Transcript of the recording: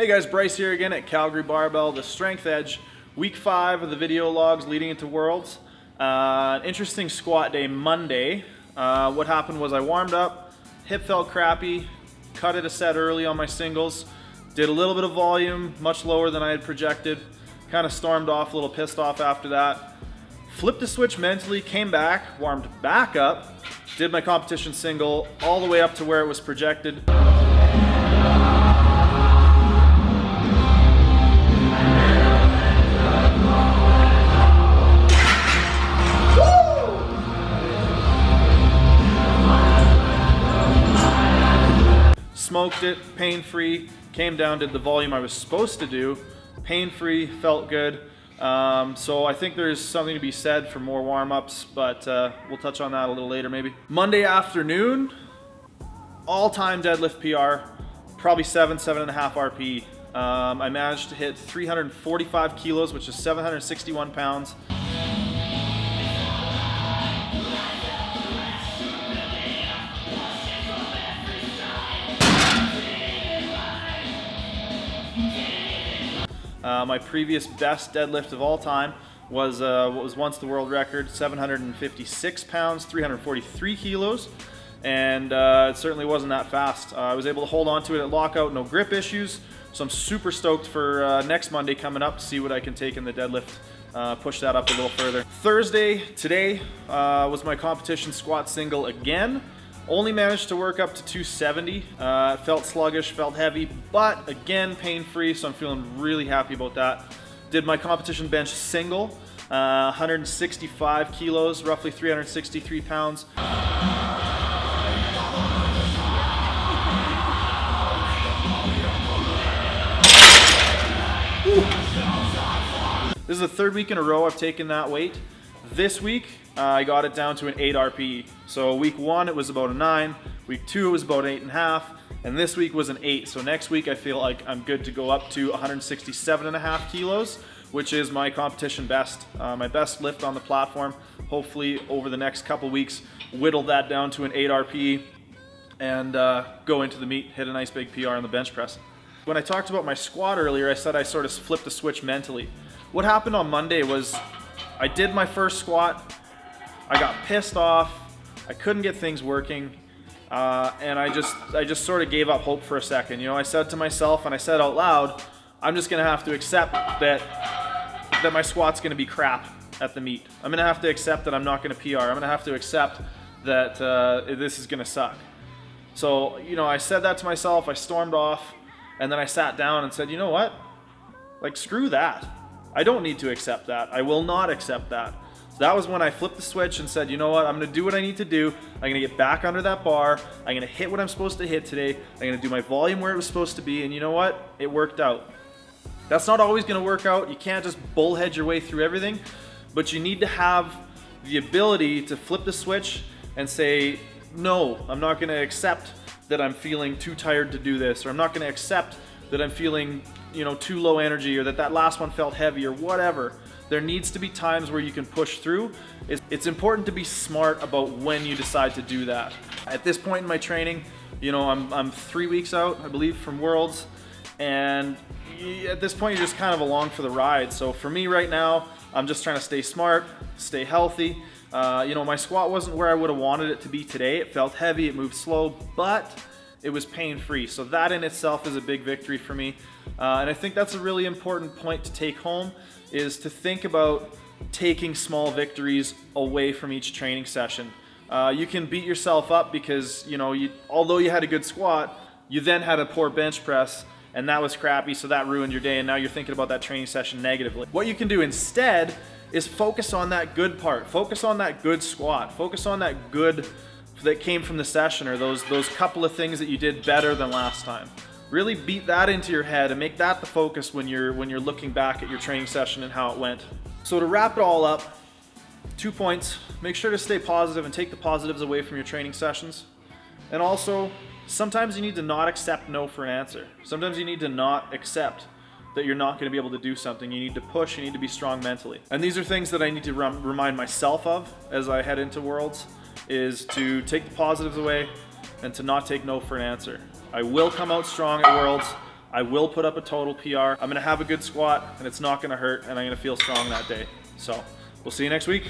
Hey guys, Bryce here again at Calgary Barbell, the Strength Edge, week 5 of the video logs leading into Worlds. Interesting squat day Monday. What happened was I warmed up, hip felt crappy, cut it a set early on my singles, did a little bit of volume, much lower than I had projected, kind of stormed off, a little pissed off after that. Flipped the switch mentally, came back, warmed back up, did my competition single all the way up to where it was projected. Smoked it, pain-free, came down, did the volume I was supposed to do, pain-free, felt good. So I think there's something to be said for more warm-ups, but we'll touch on that a little later maybe. Monday afternoon, all-time deadlift PR, probably 7.5 RPE. I managed to hit 345 kilos, which is 761 pounds. My previous best deadlift of all time was what was once the world record, 756 pounds, 343 kilos, and it certainly wasn't that fast. I was able to hold on to it at lockout, no grip issues, so I'm super stoked for next Monday coming up to see what I can take in the deadlift, push that up a little further. Thursday, today, was my competition squat single again. Only managed to work up to 270. Felt sluggish, felt heavy, but again, pain-free, so I'm feeling really happy about that. Did my competition bench single, 165 kilos, roughly 363 pounds. This is the third week in a row I've taken that weight. This week, I got it down to an 8 RPE. So week 1, it was about a 9. Week 2, it was about 8.5. And this week was an 8. So next week, I feel like I'm good to go up to 167.5 kilos, which is my competition best, my best lift on the platform. Hopefully, over the next couple weeks, whittle that down to an 8 RPE and go into the meet, hit a nice big PR on the bench press. When I talked about my squat earlier, I said I sort of flipped the switch mentally. What happened on Monday was I did my first squat, I got pissed off, I couldn't get things working, and I just sort of gave up hope for a second. You know, I said to myself, and I said out loud, I'm just gonna have to accept that my squat's gonna be crap at the meet. I'm gonna have to accept that I'm not gonna PR. I'm gonna have to accept that this is gonna suck. So, you know, I said that to myself, I stormed off, and then I sat down and said, you know what? Like, screw that. I don't need to accept that. I will not accept that. So that was when I flipped the switch and said, you know what, I'm gonna do what I need to do. I'm gonna get back under that bar. I'm gonna hit what I'm supposed to hit today. I'm gonna do my volume where it was supposed to be, and you know what? It worked out. That's not always gonna work out. You can't just bullhead your way through everything, but you need to have the ability to flip the switch and say, no, I'm not gonna accept that I'm feeling too tired to do this, or I'm not gonna accept that I'm feeling, you know, too low energy, or that last one felt heavy, or whatever. There needs to be times where you can push through. It's important to be smart about when you decide to do that. At this point in my training, you know, I'm 3 weeks out, I believe, from Worlds, and at this point you're just kind of along for the ride. So for me right now, I'm just trying to stay smart, stay healthy. You know, my squat wasn't where I would have wanted it to be today. It felt heavy, it moved slow, but it was pain-free. So that in itself is a big victory for me. And I think that's a really important point to take home, is to think about taking small victories away from each training session. You can beat yourself up because, you know, although you had a good squat, you then had a poor bench press, and that was crappy, so that ruined your day, and now you're thinking about that training session negatively. What you can do instead is focus on that good part. Focus on that good squat. Focus on that good that came from the session, or those couple of things that you did better than last time. Really beat that into your head and make that the focus when you're looking back at your training session and how it went. So to wrap it all up, 2 points. Make sure to stay positive and take the positives away from your training sessions. And also, sometimes you need to not accept no for an answer. Sometimes you need to not accept that you're not going to be able to do something. You need to push, you need to be strong mentally. And these are things that I need to remind myself of as I head into Worlds, is to take the positives away and to not take no for an answer. I will come out strong at Worlds. I will put up a total PR. I'm gonna have a good squat and it's not gonna hurt and I'm gonna feel strong that day. So we'll see you next week.